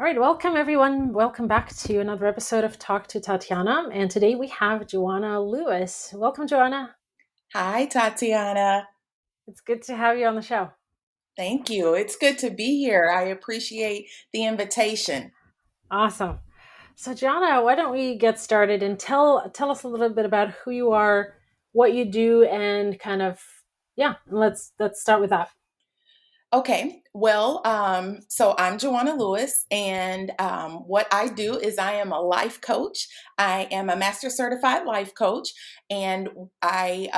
All right, welcome everyone. Welcome back to another episode of Talk to Tatiana. And today we have Juauna Lewis. Welcome, Juauna. Hi, Tatiana. It's good to have you on the show. Thank you. It's good to be here. I appreciate the invitation. Awesome. So, Juauna, why don't we get started and tell us a little bit about who you are, what you do, and kind of let's start with that. Okay, so I'm Juauna Lewis, and what I do is I am a life coach. I am a master certified life coach, and I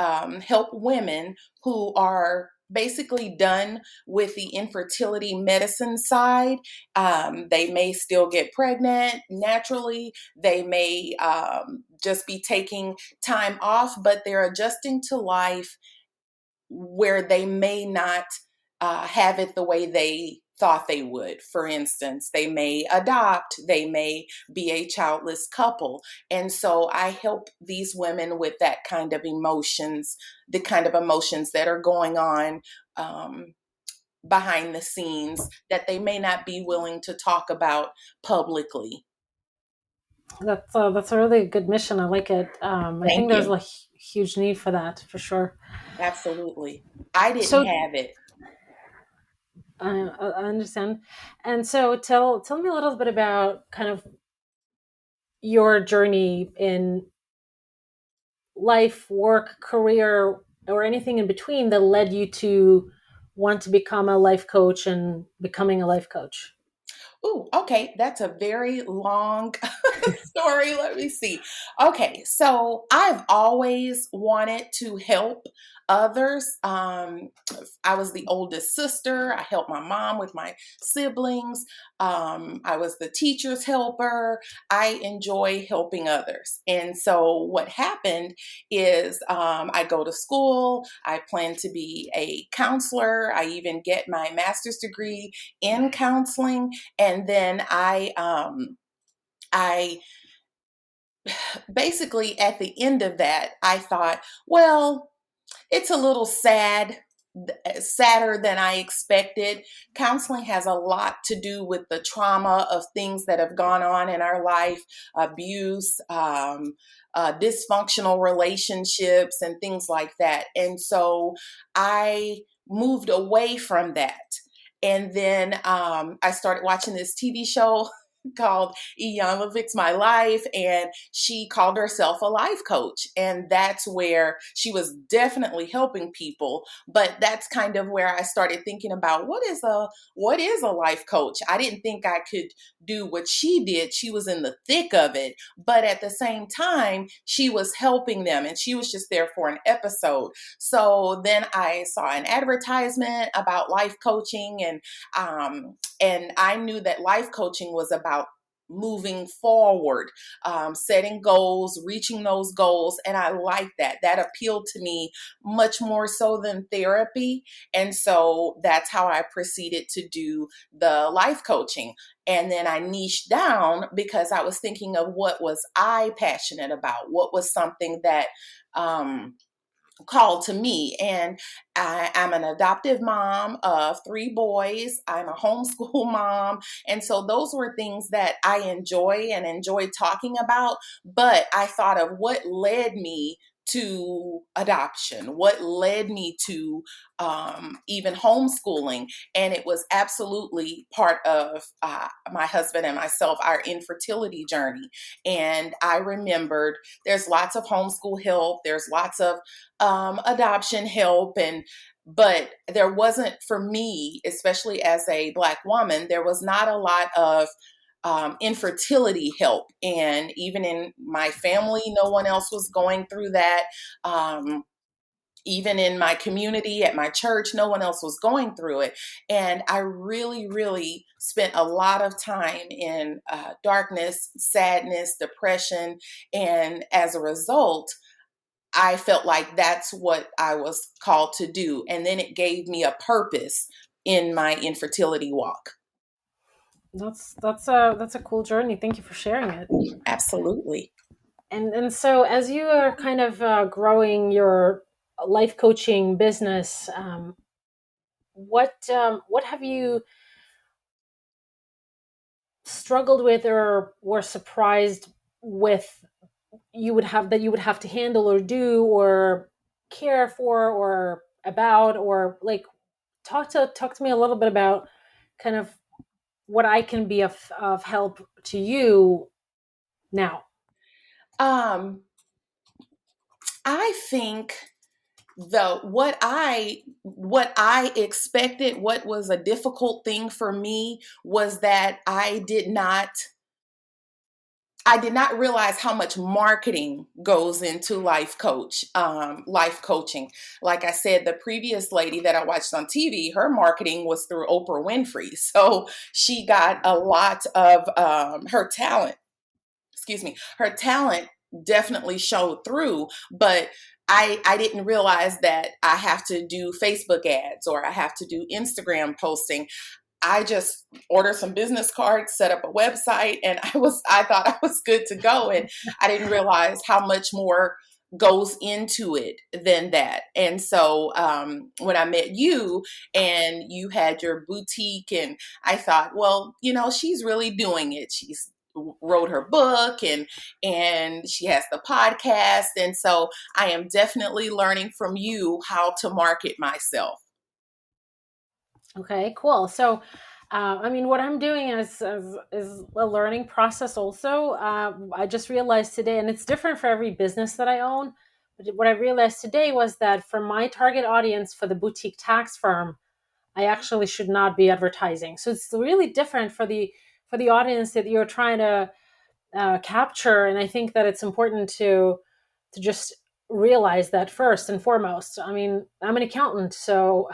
help women who are basically done with the infertility medicine side. They may still get pregnant naturally, they may just be taking time off, but they're adjusting to life where they may not have it the way they thought they would. For instance, they may adopt, they may be a childless couple. And so I help these women with that kind of emotions, the kind of emotions that are going on behind the scenes that they may not be willing to talk about publicly. That's a really good mission. I like it. I think Thank there's you. a huge need for that for sure. Absolutely. I didn't So have it. I understand. And so tell me a little bit about kind of your journey in life, work, career, or anything in between that led you to want to become a life coach and becoming a life coach. Ooh, okay. That's a very long story. Let me see. Okay, so I've always wanted to help others. I was the oldest sister. I helped my mom with my siblings. I was the teacher's helper. I enjoy helping others. And so what happened is I go to school. I plan to be a counselor. I even get my master's degree in counseling. And then I basically at the end of that, I thought, well, it's a little sadder than I expected. Counseling has a lot to do with the trauma of things that have gone on in our life, abuse, dysfunctional relationships, and things like that. And so I moved away from that. And then I started watching this TV show called Iyanla Fix My Life, and she called herself a life coach. And that's where she was definitely helping people. But that's kind of where I started thinking about what is a life coach? I didn't think I could do what she did. She was in the thick of it. But at the same time, she was helping them and she was just there for an episode. So then I saw an advertisement about life coaching, and I knew that life coaching was about moving forward, setting goals, reaching those goals. And I like that. That appealed to me much more so than therapy. And so that's how I proceeded to do the life coaching. And then I niched down because I was thinking of what was I passionate about? What was something that, called to me. And I'm an adoptive mom of three boys. I'm a homeschool mom. And so those were things that I enjoy and enjoy talking about. But I thought of what led me to adoption, what led me to even homeschooling. And it was absolutely part of my husband and myself, our infertility journey. And I remembered there's lots of homeschool help, there's lots of adoption help, but there wasn't, for me, especially as a Black woman, there was not a lot of infertility help. And even in my family, no one else was going through that. Even in my community, at my church, no one else was going through it. And I really, really spent a lot of time in darkness, sadness, depression. And as a result, I felt like that's what I was called to do. And then it gave me a purpose in my infertility walk. That's a cool journey. Thank you for sharing it. Absolutely. And so as you are kind of growing your life coaching business, what have you struggled with or were surprised with, you would have to handle or do or care for or about, or like talk to me a little bit about kind of what I can be of help to you now. Um, I think the what I expected, what was a difficult thing for me was that I did not realize how much marketing goes into life coaching. Like I said, the previous lady that I watched on TV, her marketing was through Oprah Winfrey, so she got a lot of her talent. Excuse me, her talent definitely showed through, but I didn't realize that I have to do Facebook ads or I have to do Instagram posting. I just ordered some business cards, set up a website, and I thought I was good to go. And I didn't realize how much more goes into it than that. And so when I met you and you had your boutique, and I thought, well, she's really doing it. She's wrote her book, and she has the podcast. And so I am definitely learning from you how to market myself. Okay, cool. So, I mean, what I'm doing is a learning process. Also, I just realized today, and it's different for every business that I own. But what I realized today was that for my target audience for the boutique tax firm, I actually should not be advertising. So it's really different for the audience that you're trying to capture. And I think that it's important to just realize that first and foremost. I mean, I'm an accountant, so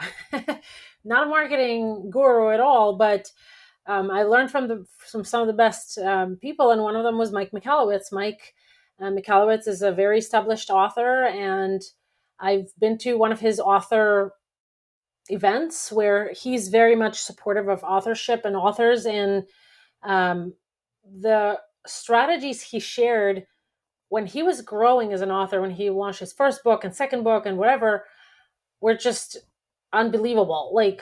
not a marketing guru at all, but I learned from some of the best people, and one of them was Mike Michalowicz. Mike Michalowicz is a very established author, and I've been to one of his author events where he's very much supportive of authorship and authors, and the strategies he shared when he was growing as an author, when he launched his first book and second book and whatever, were just unbelievable. Like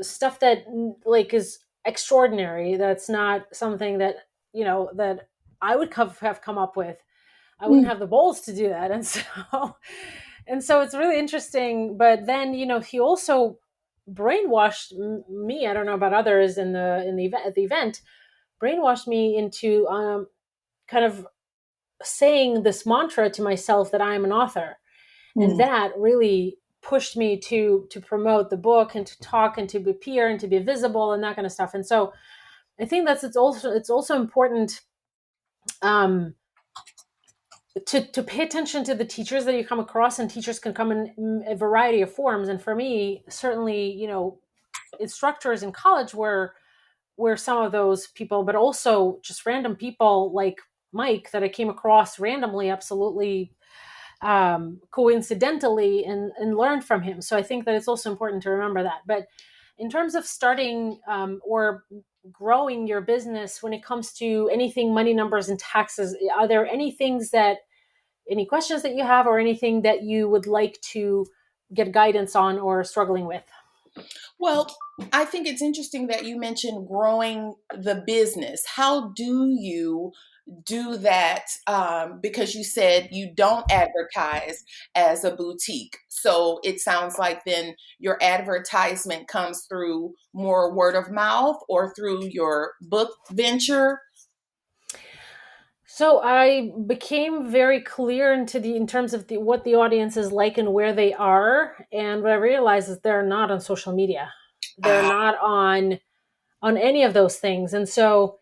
stuff that like is extraordinary. That's not something that that I would have come up with. I wouldn't have the balls to do that, and so and so it's really interesting. But then he also brainwashed me. I don't know about others in the event, at the event, brainwashed me into kind of saying this mantra to myself that I am an author, and Mm. that really pushed me to promote the book and to talk and to appear and to be visible and that kind of stuff. And so I think it's also important um, to pay attention to the teachers that you come across, and teachers can come in a variety of forms. And for me, certainly, instructors in college were some of those people, but also just random people like Mike that I came across randomly, absolutely coincidentally, and learned from him. So I think that it's also important to remember that. But in terms of starting or growing your business, when it comes to anything money, numbers, and taxes, are there any questions that you have, or anything that you would like to get guidance on or struggling with? Well, I think it's interesting that you mentioned growing the business. How do you do that? Because you said you don't advertise as a boutique. So it sounds like then your advertisement comes through more word of mouth or through your book venture. So I became very clear in terms of what the audience is like and where they are, and what I realized is they're not on social media. They're Ah, not on any of those things. And so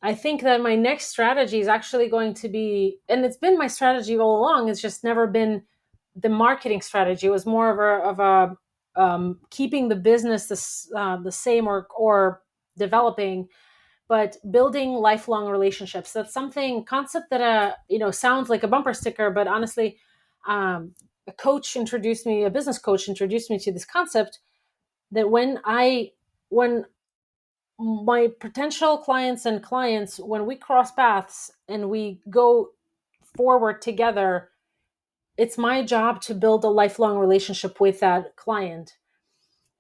I think that my next strategy is actually going to be, and it's been my strategy all along. It's just never been the marketing strategy. It was more of a keeping the business the same, or developing, but building lifelong relationships. That's something concept that sounds like a bumper sticker, but honestly, a business coach introduced me to this concept that when my potential clients, when we cross paths and we go forward together, it's my job to build a lifelong relationship with that client.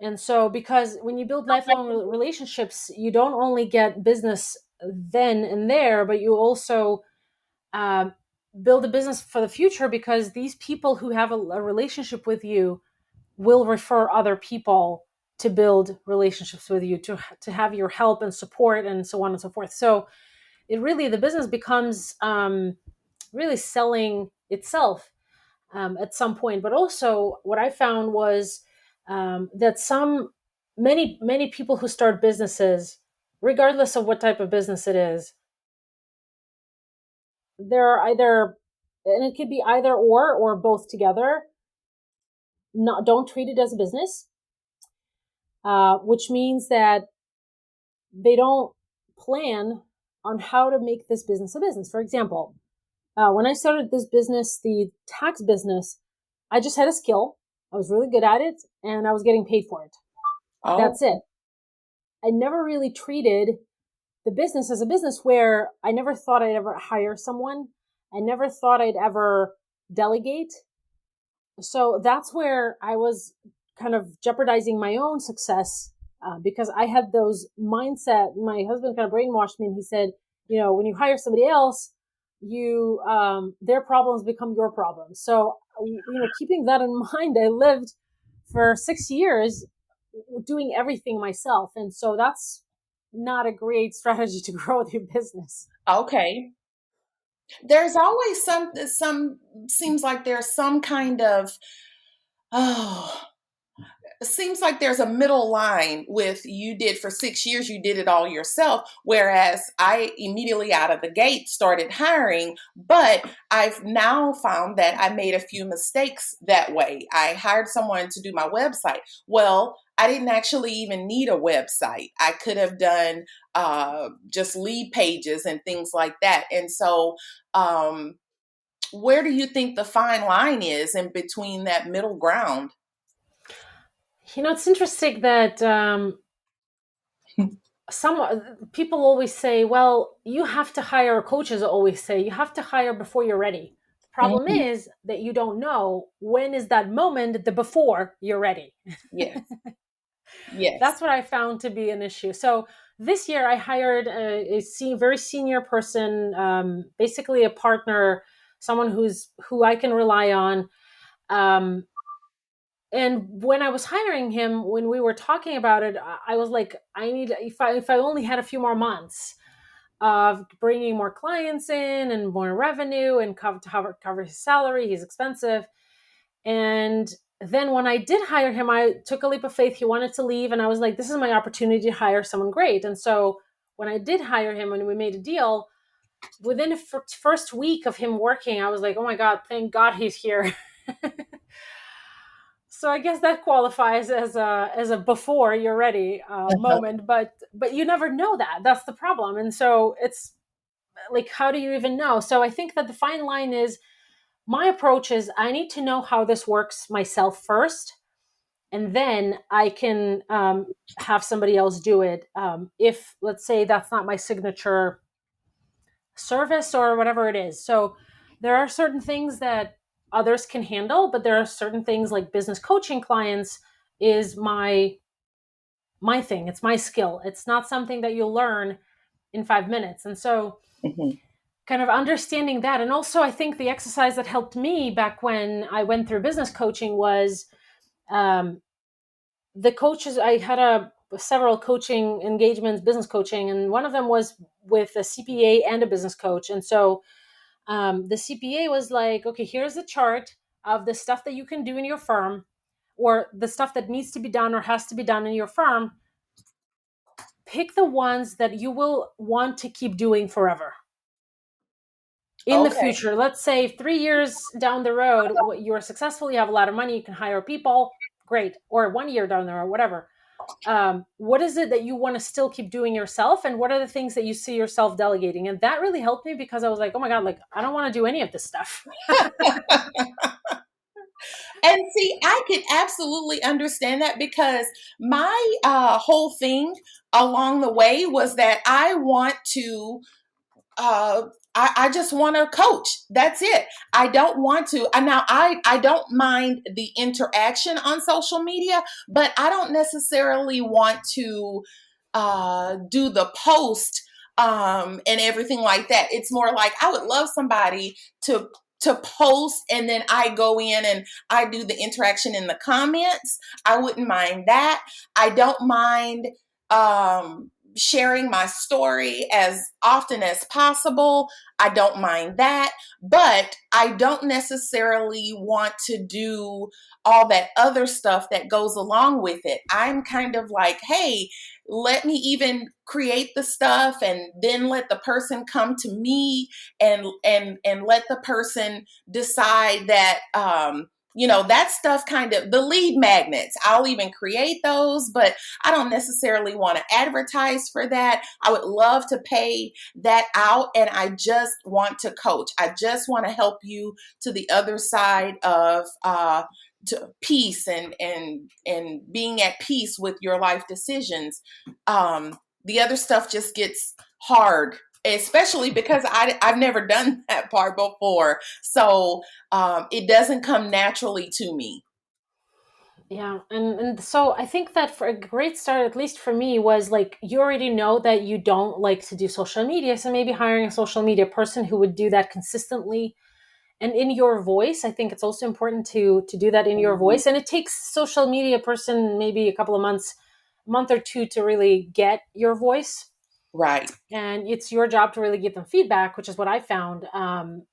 And so, because when you build lifelong relationships, you don't only get business then and there, but you also um, build a business for the future, because these people who have a relationship with you will refer other people to build relationships with you, to have your help and support, and so on and so forth. So it really, the business becomes really selling itself at some point. But also, what I found was that many people who start businesses, regardless of what type of business it is, they're either, and it could be either or both together. Not, don't treat it as a business, which means that they don't plan on how to make this business a business. For example, when I started this business, the tax business, I just had a skill. I was really good at it, and I was getting paid for it. Oh, That's it. I never really treated the business as a business, where I never thought I'd ever hire someone. I never thought I'd ever delegate. So that's where I was kind of jeopardizing my own success, because I had those mindset. My husband kind of brainwashed me, and he said, when you hire somebody else, you their problems become your problems. So keeping that in mind, I lived for 6 years doing everything myself, and so that's not a great strategy to grow your business. okay. There's always some seems like there's some kind of, oh, it seems like there's a middle line with, you did for 6 years, you did it all yourself, whereas I immediately out of the gate started hiring. But I've now found that I made a few mistakes that way. I hired someone to do my website. Well, I didn't actually even need a website. I could have done just lead pages and things like that. And so, where do you think the fine line is in between that middle ground? It's interesting that some people always say, well, you have to hire, coaches always say, you have to hire before you're ready. The problem Mhm. is that you don't know when is that moment, the before you're ready. Yes. Yes. That's what I found to be an issue. So this year I hired very senior person, basically a partner, someone who I can rely on. Um, and when I was hiring him, when we were talking about it, I was like, I need, if I only had a few more months of bringing more clients in and more revenue, and cover his salary. He's expensive. And then when I did hire him, I took a leap of faith. He wanted to leave, and I was like, this is my opportunity to hire someone great. And so when I did hire him and we made a deal, within the first week of him working, I was like, oh my God, thank God he's here. So I guess that qualifies as a before you're ready Uh-huh. moment, but you never know that. That's the problem. And so it's like, how do you even know? So I think that the fine line is, my approach is, I need to know how this works myself first, and then I can have somebody else do it. If, let's say, that's not my signature service or whatever it is. So there are certain things that others can handle, but there are certain things like business coaching clients is my thing. It's my skill. It's not something that you'll learn in 5 minutes. And so Mhm. kind of understanding that. And also, I think the exercise that helped me back when I went through business coaching was um, the coaches. I had several coaching engagements, business coaching, and one of them was with a CPA and a business coach. And so the CPA was like, okay, here's the chart of the stuff that you can do in your firm, or the stuff that needs to be done or has to be done in your firm. Pick the ones that you will want to keep doing forever in the Okay. future. Let's say 3 years down the road, you're successful, you have a lot of money, you can hire people, great. Or 1 year down the road, whatever. What is it that you want to still keep doing yourself, and what are the things that you see yourself delegating? And that really helped me, because I was like, oh my God, like, I don't want to do any of this stuff. And see, I could absolutely understand that, because my whole thing along the way was that I want to, uh, I just want to coach. That's it. I don't want to. And now I don't mind the interaction on social media, but I don't necessarily want to do the post and everything like that. It's more like I would love somebody to post and then I go in and I do the interaction in the comments. I wouldn't mind that. I don't mind sharing my story as often as possible. I don't mind that, but I don't necessarily want to do all that other stuff that goes along with it. I'm kind of like, hey, let me even create the stuff and then let the person come to me and let the person decide that that stuff, kind of the lead magnets, I'll even create those, but I don't necessarily want to advertise for that. I would love to pay that out, and I just want to coach. I just want to help you to the other side of to peace and being at peace with your life decisions. The other stuff just gets hard, especially because I've never done that part before. So it doesn't come naturally to me. Yeah, and so I think that for a great start, at least for me, was like you already know that you don't like to do social media, so maybe hiring a social media person who would do that consistently and in your voice. I think it's also important to do that in your voice, and it takes social media person maybe a couple of months, a month or two to really get your voice, Right. and it's your job to really give them feedback, which is what I found on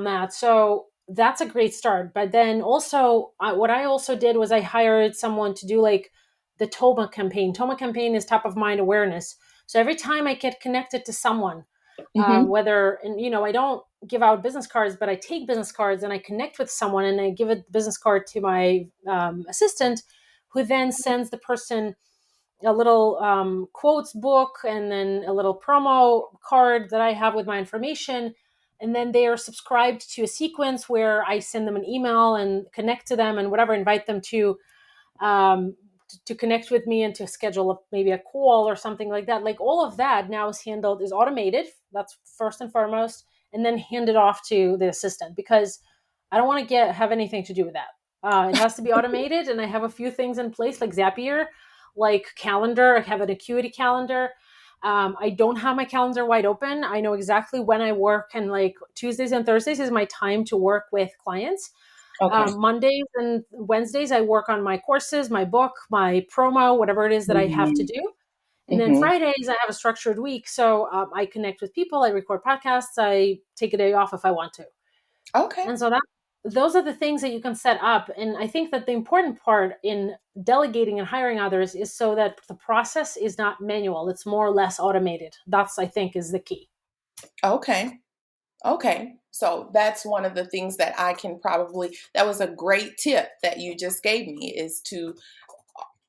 that. So that's a great start. But then also, what I also did was I hired someone to do like the Toma campaign. Toma campaign is top of mind awareness. So every time I get connected to someone, Mm-hmm. whether, and I don't give out business cards, but I take business cards and I connect with someone and I give a business card to my assistant, who then sends the person a little quotes book and then a little promo card that I have with my information. And then they are subscribed to a sequence where I send them an email and connect to them and whatever, invite them um, to connect with me and to schedule maybe a call or something like that. Like all of that now is automated. That's first and foremost, and then handed off to the assistant because I don't want to have anything to do with that. It has to be automated, and I have a few things in place like Zapier, like calendar. I have an Acuity calendar. I don't have my calendar wide open. I know exactly when I work, and like Tuesdays and Thursdays is my time to work with clients. Okay. Mondays and Wednesdays, I work on my courses, my book, my promo, whatever it is that I have to Mm-hmm. do. And then Mm-hmm. Fridays, I have a structured week. So I connect with people, I record podcasts, I take a day off if I want to. Okay. And so those are the things that you can set up. And I think that the important part in delegating and hiring others is so that the process is not manual. It's more or less automated. That's, I think, is the key. Okay. Okay. So that's one of the things that I can probably, that was a great tip that you just gave me, is to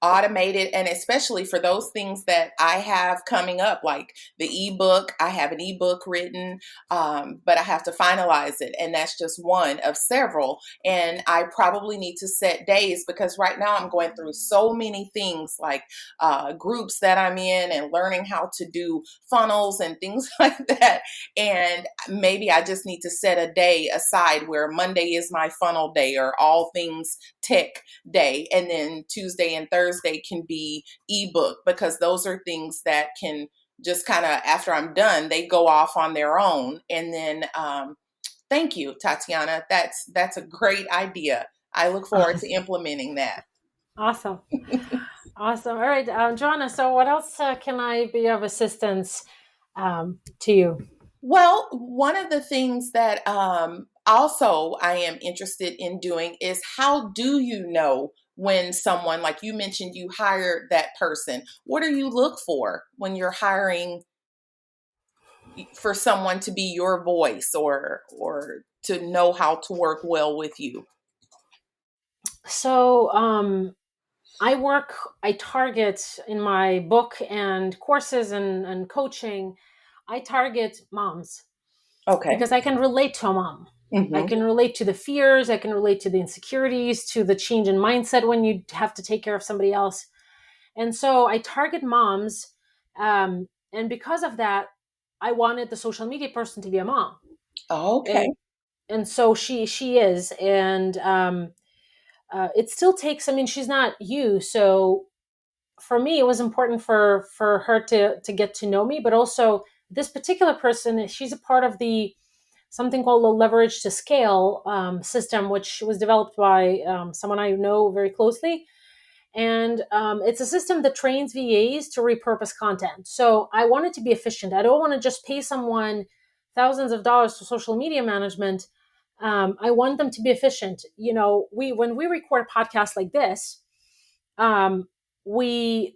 automated, and especially for those things that I have coming up, like the ebook. I have an ebook written, but I have to finalize it, and that's just one of several. And I probably need to set days because right now I'm going through so many things, like groups that I'm in and learning how to do funnels and things like that. And maybe I just need to set a day aside where Monday is my funnel day or all things tech day, and then Tuesday and Thursday can be ebook, because those are things that can just kind of, after I'm done, they go off on their own. And then thank you, Tatiana. That's a great idea. I look forward to implementing that. Awesome. Awesome. All right, Joanna. So, what else can I be of assistance to you? Well, one of the things that also I am interested in doing is, how do you know when someone, like you mentioned, you hired that person? What do you look for when you're hiring for someone to be your voice, or to know how to work well with you? So, I target in my book and courses and coaching, I target moms Okay. because I can relate to a mom. I Mm-hmm. can relate to the fears, I can relate to the insecurities, to the change in mindset when you have to take care of somebody else. And so I target moms. And because of that, I wanted the social media person to be a mom. Okay. And and so she is. And it still takes, I mean, she's not you. So for me, it was important for her to get to know me, but also this particular person, she's a part of the something called the leverage to scale system, which was developed by someone I know very closely. And it's a system that trains VAs to repurpose content. So I want it to be efficient. I don't want to just pay someone thousands of dollars for social media management. I want them to be efficient. You know, we when we record a podcast like this, um, we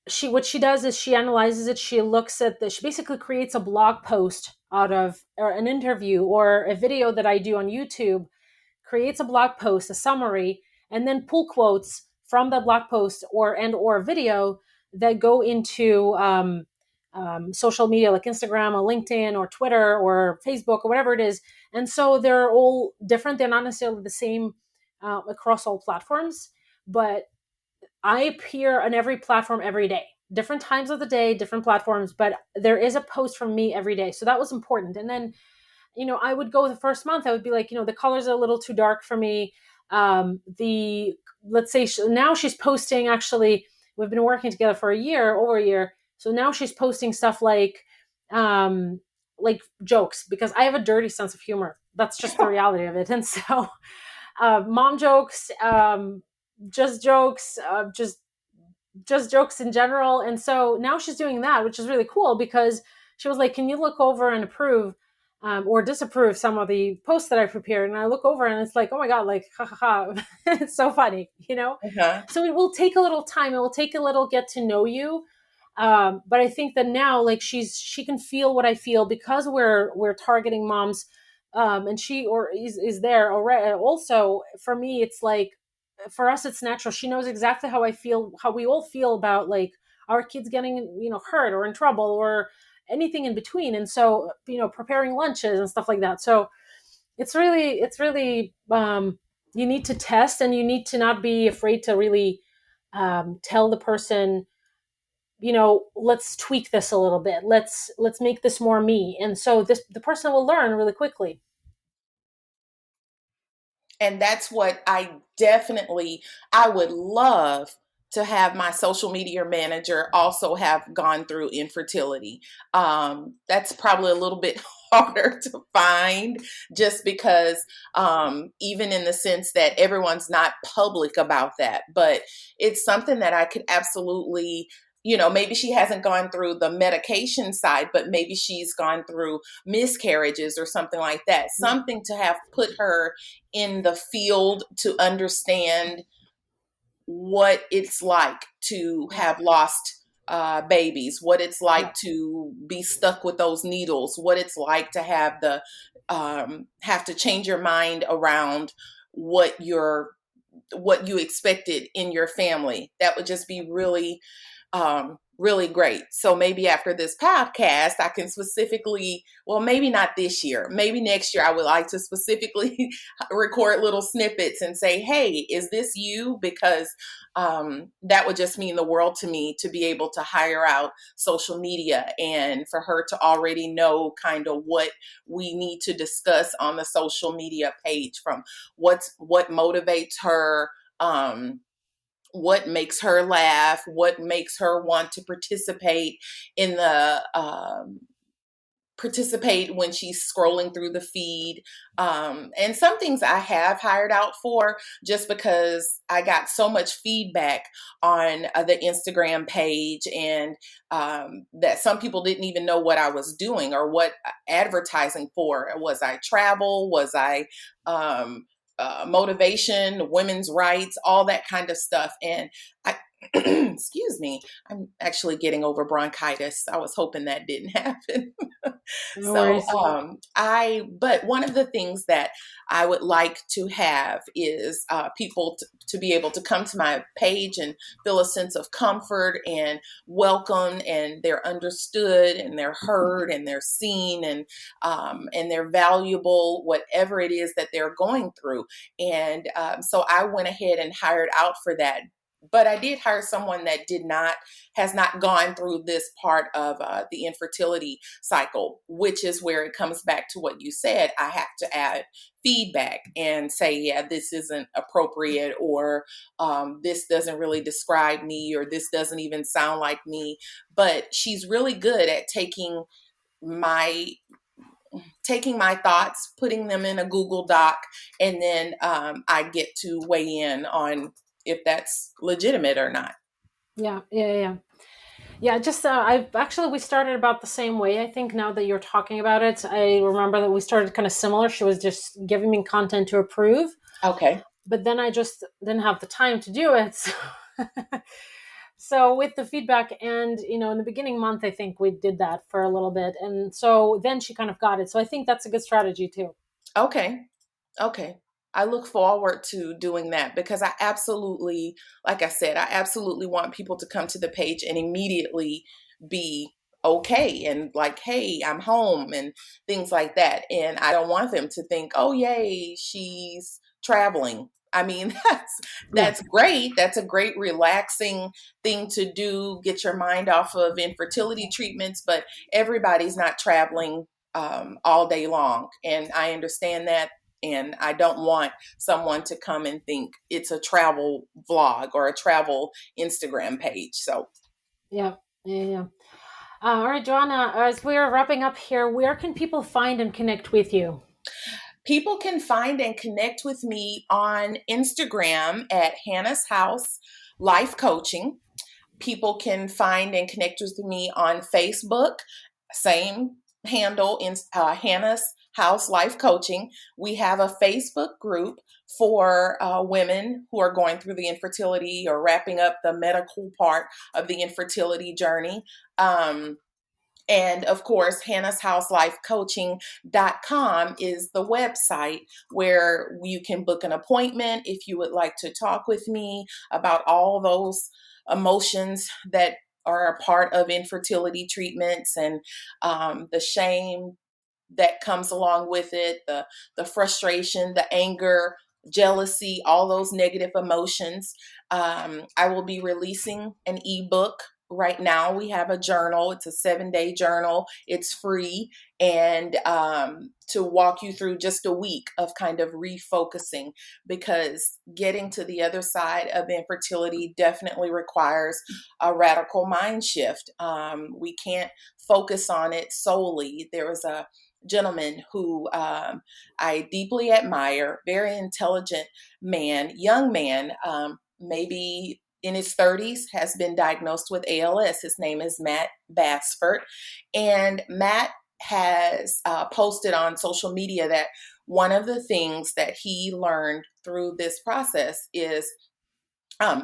she what she does is she analyzes it. She looks at she basically creates a blog post out of or an interview or a video that I do on YouTube, creates a blog post, a summary, and then pull quotes from the blog post or video that go into social media like Instagram or LinkedIn or Twitter or Facebook or whatever it is. And so they're all different. They're not necessarily the same across all platforms, but I appear on every platform every day, different times of the day, different platforms, but there is a post from me every day. So that was important. And then, you know, I would go the first month, I would be like, you know, the colors are a little too dark for me. The Let's say now she's posting, actually, we've been working together for a year, over a year. So now she's posting stuff like jokes, because I have a dirty sense of humor. That's just the reality of it. And so mom jokes, just jokes, just jokes in general. And so now she's doing that, which is really cool, because she was like, can you look over and approve or disapprove some of the posts that I prepared? And I look over and it's like, oh my God, like, ha ha ha. It's so funny, you know? Uh-huh. So it will take a little time. It will take a little get to know you. But I think that now, like, she can feel what I feel, because we're targeting moms, and she or is there already. Also, for me, it's like, for us, it's natural. She knows exactly how I feel, how we all feel about, like, our kids getting, you know, hurt or in trouble or anything in between. And so, you know, preparing lunches and stuff like that. So it's really you need to test, and you need to not be afraid to really tell the person, you know, let's tweak this a little bit, let's make this more me. And so the person will learn really quickly. And that's what I would love to have my social media manager also have gone through infertility. That's probably a little bit harder to find, just because, even in the sense that everyone's not public about that, but it's something that I could absolutely, maybe she hasn't gone through the medication side, but maybe she's gone through miscarriages or something like that. Something to have put her in the field to understand what it's like to Yeah, have lost babies, what it's yeah, like to be stuck with those needles, what it's like to have to change your mind around what what you expected in your family. That would just be really, really great. So maybe after this podcast, I can specifically, well, maybe not this year, maybe next year, I would like to specifically record little snippets and say, hey, is this you? Because that would just mean the world to me, to be able to hire out social media and for her to already know kind of what we need to discuss on the social media page, from what motivates her, what makes her laugh, what makes her want to in the participate when she's scrolling through the feed. And some things I have hired out for, just because I got so much feedback on the Instagram page, and that some people didn't even know what I was doing or what advertising for. Was I travel? Was I motivation, women's rights, all that kind of stuff? And I, excuse me, I'm actually getting over bronchitis. I was hoping that didn't happen. no So, worries. but one of the things that I would like to have is people to be able to come to my page and feel a sense of comfort and welcome, and they're understood and they're heard and they're seen, and they're valuable, whatever it is that they're going through. And so I went ahead and hired out for that. But I did hire someone that has not gone through this part of the infertility cycle, which is where it comes back to what you said. I have to add feedback and say, yeah, this isn't appropriate, or this doesn't really describe me, or this doesn't even sound like me. But she's really good at taking my taking my thoughts, putting them in a Google Doc, and then I get to weigh in on if that's legitimate or not. Yeah, yeah, yeah. Yeah, just I've actually we started about the same way. I think now that you're talking about it, I remember that we started kind of similar. She was just giving me content to approve, Okay. but then I just didn't have the time to do it. So, so with the feedback, and in the beginning month, I think we did that for a little bit, and so then she kind of got it. So I think that's a good strategy too. Okay. Okay. I look forward to doing that because I absolutely, like I said, I absolutely want people to come to the page and immediately be okay and like, hey, I'm home and things like that. And I don't want them to think, oh, yay, she's traveling. I mean, Yeah, that's great. That's a great relaxing thing to do. Get your mind off of infertility treatments, but everybody's not traveling all day long, and I understand that. And I don't want someone to come and think it's a travel vlog or a travel Instagram page. So yeah, yeah, yeah. All right, Joanna, as we're wrapping up here, where can people find and connect with you? people can find and connect with me on Instagram at Hannah's House Life Coaching. People can find and connect with me on Facebook, same handle in Hannah's House Life Coaching. We have a Facebook group for women who are going through the infertility or wrapping up the medical part of the infertility journey. And of course, Hannah's House Life Coaching.com is the website where you can book an appointment if you would like to talk with me about all those emotions that are a part of infertility treatments and the shame that comes along with it, the frustration, the anger, jealousy, all those negative emotions. I will be releasing an ebook. Right now, we have a journal. It's a 7-day journal. It's free, and to walk you through just a week of kind of refocusing, because getting to the other side of infertility definitely requires a radical mind shift. We can't focus on it solely. There was a gentleman who I deeply admire, very intelligent man, young man, maybe in his 30s, has been diagnosed with ALS. His name is Matt Bassford. And Matt has posted on social media that one of the things that he learned through this process is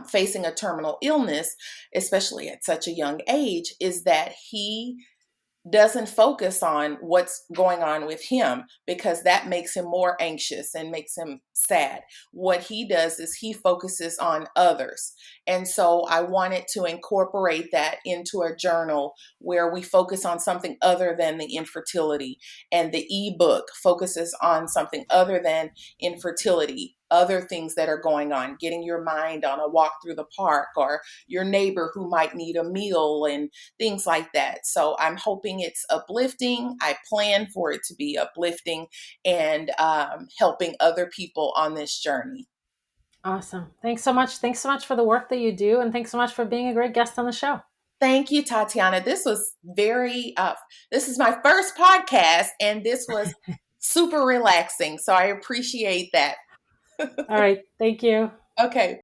facing a terminal illness, especially at such a young age, is that he doesn't focus on what's going on with him because that makes him more anxious and makes him sad. What he does is he focuses on others. And so I wanted to incorporate that into a journal where we focus on something other than the infertility. And the ebook focuses on something other than infertility, other things that are going on, getting your mind on a walk through the park, or your neighbor who might need a meal and things like that. So I'm hoping it's uplifting. I plan for it to be uplifting and helping other people on this journey. Awesome. Thanks so much. Thanks so much for the work that you do. And thanks so much for being a great guest on the show. Thank you, Tatiana. This is my first podcast, and this was super relaxing. So I appreciate that. All right. Thank you. Okay.